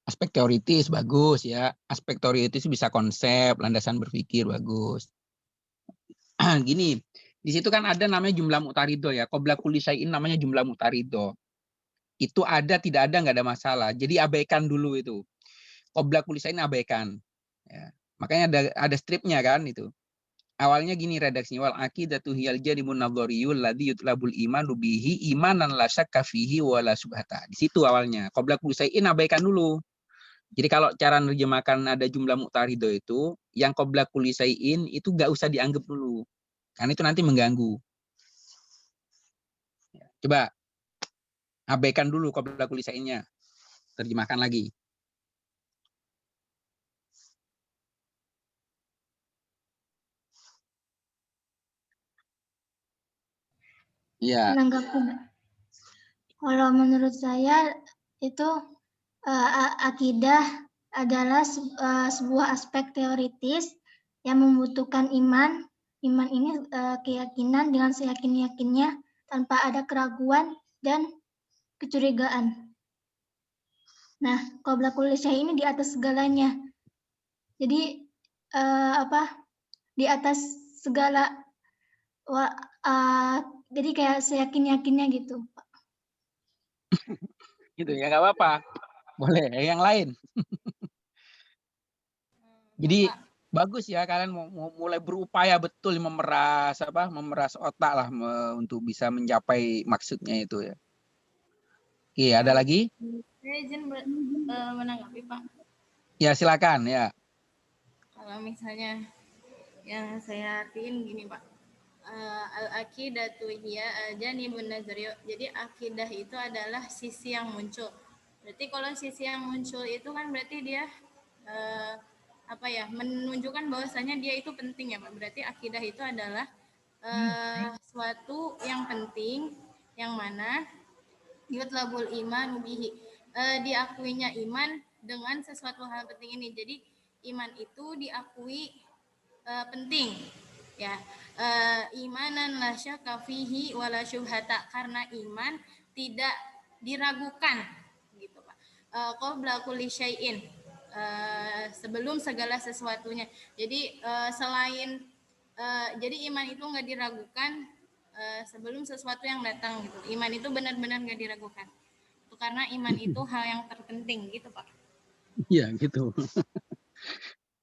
aspek teoritis bagus ya. Aspek teoritis bisa konsep, landasan berpikir bagus. Gini, di situ kan ada namanya jumlah mu'tarido ya. Qabla kulli syai'in namanya jumlah mu'tarido. Itu ada, tidak ada, nggak ada masalah. Jadi abaikan dulu itu. Qabla kulli syai'in abaikan. Ya. Makanya ada stripnya kan itu. Awalnya gini redaksinya, wal aqidatu hiyal janimun nadhariyul ladzi yutlabul imanu bihi imanan la syakka fihi wa la subhata. Di situ awalnya. Qabla kulli syai'in abaikan dulu. Jadi kalau cara nerjemahkan ada jumlah mu'tarido itu, yang qabla kulli syai'in itu nggak usah dianggap dulu. Karena itu nanti mengganggu. Coba abaikan dulu qabla kulli syai'innya. Terjemahkan lagi. Ya. Kalau menurut saya itu akidah adalah sebuah aspek teoritis yang membutuhkan iman. Iman ini keyakinan dengan seyakin-yakinnya tanpa ada keraguan dan kecurigaan. Nah, qabla kulli syai' ini di atas segalanya. Jadi di atas segala Jadi kayak seyakin-yakinnya gitu, Pak. Gitu ya, nggak apa-apa. Boleh, yang lain. Jadi bagus ya kalian mau mulai berupaya betul memeras otak lah untuk bisa mencapai maksudnya itu ya. Oke, ada lagi? Saya izin menanggapi, Pak. Ya, silakan ya. Kalau misalnya yang saya artiin gini, Pak. Al-aqidatu hiya janibun nazari. Jadi akidah itu adalah sisi yang muncul. Berarti kalau sisi yang muncul itu kan berarti dia menunjukkan bahwasanya dia itu penting ya, Pak. Berarti akidah itu adalah suatu yang penting yang mana yutlabul iman bihi, diakuinya iman dengan sesuatu hal penting ini. Jadi iman itu diakui penting ya, imanan la syakka fihi wala syubhata, karena iman tidak diragukan gitu, Pak. Qabla kulli syai'in, sebelum segala sesuatunya. Jadi selain jadi iman itu nggak diragukan sebelum sesuatu yang datang gitu. Iman itu benar-benar nggak diragukan. Itu karena iman itu hal yang terpenting gitu, Pak. Iya, gitu.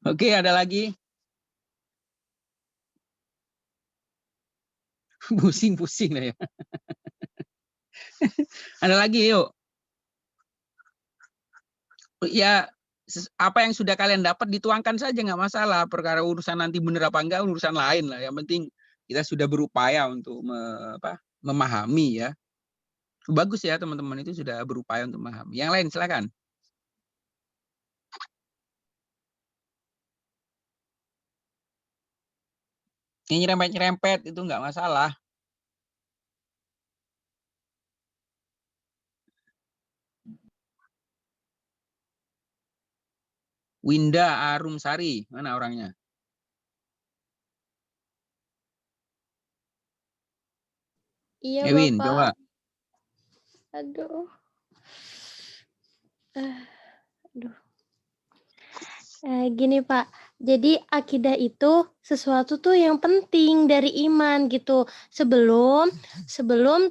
Oke, ada lagi? Pusing-pusing lah ya. Ada lagi, yuk. Ya, apa yang sudah kalian dapat dituangkan saja, nggak masalah. Perkara urusan nanti bener apa enggak, urusan lain lah. Yang penting kita sudah berupaya untuk memahami ya. Bagus ya teman-teman, itu sudah berupaya untuk memahami. Yang lain silakan. Ini nyerempet-nyerempet itu nggak masalah. Winda Arumsari, mana orangnya? Iya, Ewin, Bapak. coba. Aduh. Aduh. Gini, Pak. Jadi akidah itu sesuatu tuh yang penting dari iman gitu. Sebelum sebelum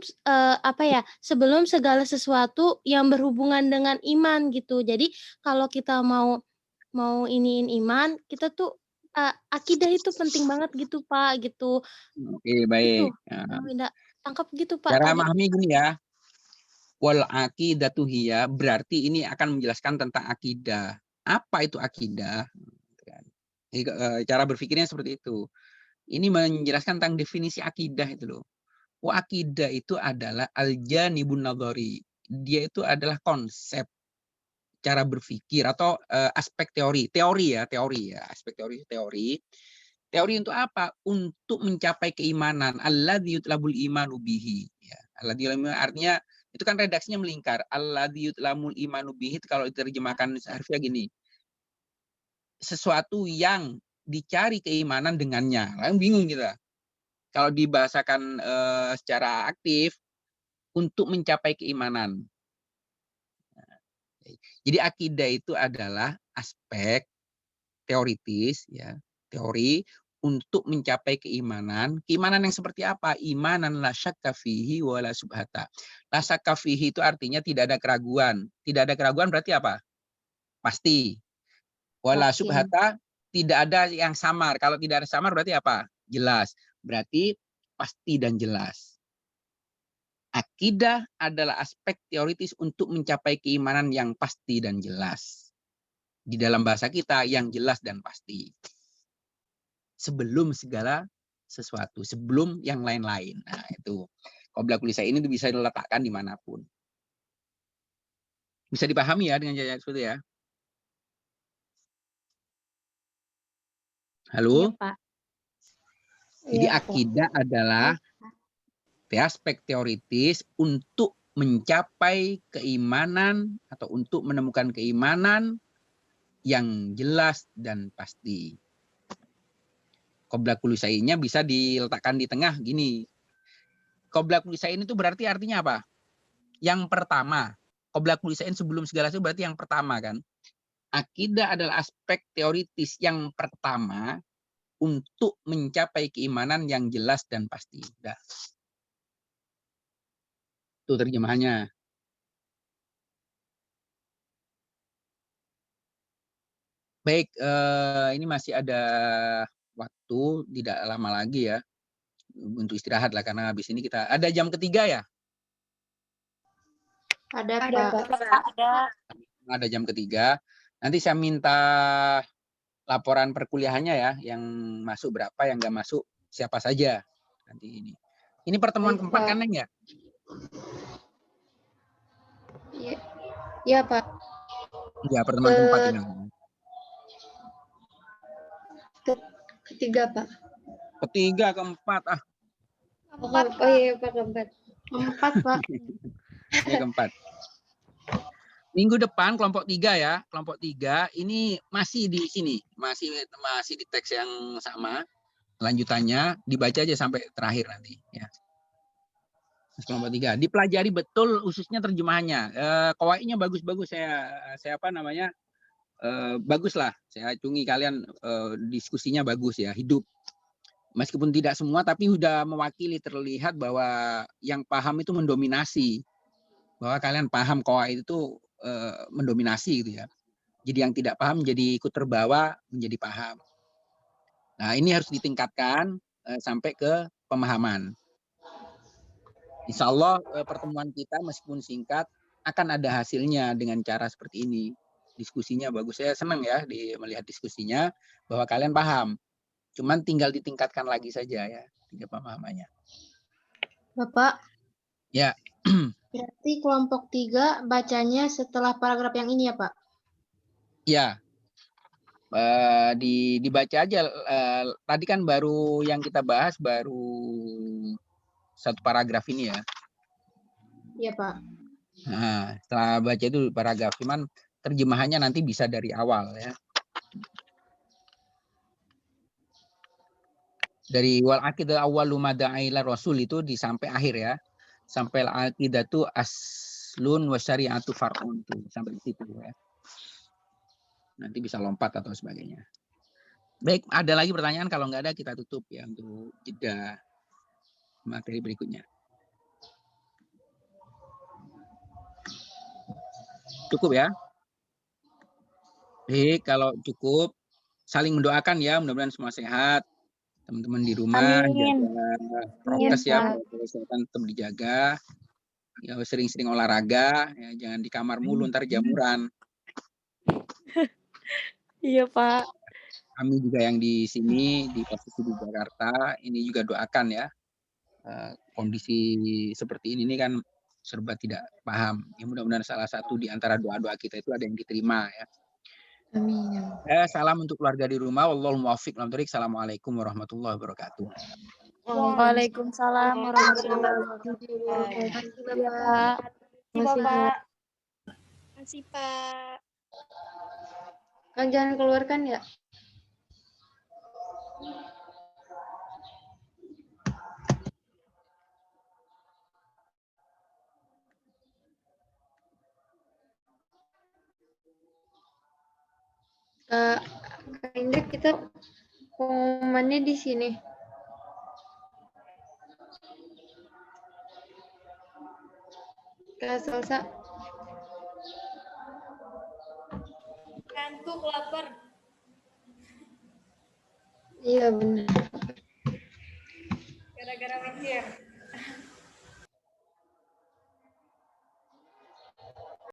segala sesuatu yang berhubungan dengan iman gitu. Jadi kalau kita mau iniin iman, kita tuh akidah itu penting banget gitu, Pak, gitu. Oke, baik. Itu, Winda tangkap gitu, Pak, Cara tadi. memahami gini ya. Wal aqidatu hiya, berarti ini akan menjelaskan tentang akidah. Apa itu akidah? Jadi, cara berpikirnya seperti itu. Ini menjelaskan tentang definisi akidah itu loh. Akidah itu adalah al-janibun nadhari. Dia itu adalah konsep cara berpikir atau aspek teori ya, aspek teori. Teori untuk apa? Untuk mencapai keimanan. Alladzi yutlabul imanu bihi. Ya, alladzi artinya itu kan redaksinya melingkar. Alladzi yutlamul imanu bihi kalau diterjemahkan harfiah gini. Sesuatu yang dicari keimanan dengannya. Lalu bingung kita. Kalau dibahasakan secara aktif, untuk mencapai keimanan. Jadi akidah itu adalah aspek teoritis, ya, teori untuk mencapai keimanan. Keimanan yang seperti apa? Imanan la syakka fihi wa la subhata. La syakka fihi itu artinya tidak ada keraguan. Tidak ada keraguan berarti apa? Pasti. Wa la subhata, tidak ada yang samar. Kalau tidak ada samar berarti apa? Jelas. Berarti pasti dan jelas. Akidah adalah aspek teoritis untuk mencapai keimanan yang pasti dan jelas. Di dalam bahasa kita, yang jelas dan pasti. Sebelum segala sesuatu, sebelum yang lain-lain. Nah, itu. Qabla kulli syai'in itu bisa diletakkan dimanapun. Bisa dipahami ya dengan cara seperti ya. Halo? Iya, Pak. Jadi Iya, akidah adalah aspek teoritis untuk mencapai keimanan atau untuk menemukan keimanan yang jelas dan pasti. Qabla kulli syai'innya bisa diletakkan di tengah gini. Qabla kulli syai'in itu berarti artinya apa? Yang pertama. Qabla kulli syai'in sebelum segala sesuatu berarti yang pertama kan. Akidah adalah aspek teoritis yang pertama untuk mencapai keimanan yang jelas dan pasti. Udah. Itu terjemahannya. Baik, ini masih ada waktu, tidak lama lagi ya untuk istirahat lah, karena habis ini kita ada jam ketiga ya. Ada, Ada, Pak. Pak. Ada jam ketiga. Nanti saya minta laporan perkuliahannya ya, yang masuk berapa, yang nggak masuk siapa saja nanti ini. Ini pertemuan Baik, keempat Pak. kan, Neng ya? Iya, iya, Pak. Iya, pertemuan keempat ini. Ketiga, Pak. Ketiga, keempat ah. Oh iya, Pak, keempat. Keempat, Pak. Ya, keempat. Minggu depan kelompok 3 ya, kelompok 3 ini masih di sini, masih di teks yang sama. Lanjutannya dibaca aja sampai terakhir nanti ya. Kelompok 3 dipelajari betul, khususnya terjemahannya. Kawaidnya bagus-bagus, saya apa namanya? Bagus lah. Saya acungi kalian, diskusinya bagus ya, hidup. Meskipun tidak semua, tapi sudah mewakili, terlihat bahwa yang paham itu mendominasi. Bahwa kalian paham kawaid itu mendominasi gitu ya. Jadi yang tidak paham menjadi ikut terbawa menjadi paham. Nah, ini harus ditingkatkan sampai ke pemahaman. Insya Allah pertemuan kita meskipun singkat akan ada hasilnya dengan cara seperti ini. Diskusinya bagus. Saya senang ya melihat diskusinya bahwa kalian paham. Cuman tinggal ditingkatkan lagi saja ya pemahamannya. Bapak, Ya. berarti kelompok 3 bacanya setelah paragraf yang ini ya, Pak? Ya. Dibaca aja. Tadi kan baru yang kita bahas baru satu paragraf ini ya. Iya, Pak. Nah, setelah baca itu paragraf, cuman terjemahannya nanti bisa dari awal ya. Dari wal aqidah awwalu mada'ila rasul itu sampai akhir ya. Sampai al-aqidatu aslun wa syari'atu far'un tuh, sampai di situ ya. Nanti bisa lompat atau sebagainya. Baik, ada lagi pertanyaan? Kalau nggak ada kita tutup ya untuk jeda materi berikutnya. Cukup ya? Baik, kalau cukup saling mendoakan ya, mudah-mudahan semua sehat. Teman-teman di rumah jaga prokes ya, protokol kesehatan tetap dijaga. Ya, sering-sering olahraga, ya, jangan di kamar mulu ntar jamuran. Iya, Pak. Kami juga yang di sini di posisi di Jakarta, ini juga doakan ya. Kondisi seperti ini kan serba tidak paham. Ya, mudah-mudahan salah satu di antara doa-doa kita itu ada yang diterima ya. Amin. Salam untuk keluarga di rumah. Wallahul muwaffiq. Assalamualaikum warahmatullahi wabarakatuh. Waalaikumsalam warahmatullahi wabarakatuh. Terima kasih, Iya, Bapak. Pak. Terima kasih, Bu. Makasih, Pak. Kan jangan keluarkan ya. Kak Indra, kita pengumumannya di sini. Kak Salsa. Ngantuk, lapar. Iya, benar. Gara-gara mikir.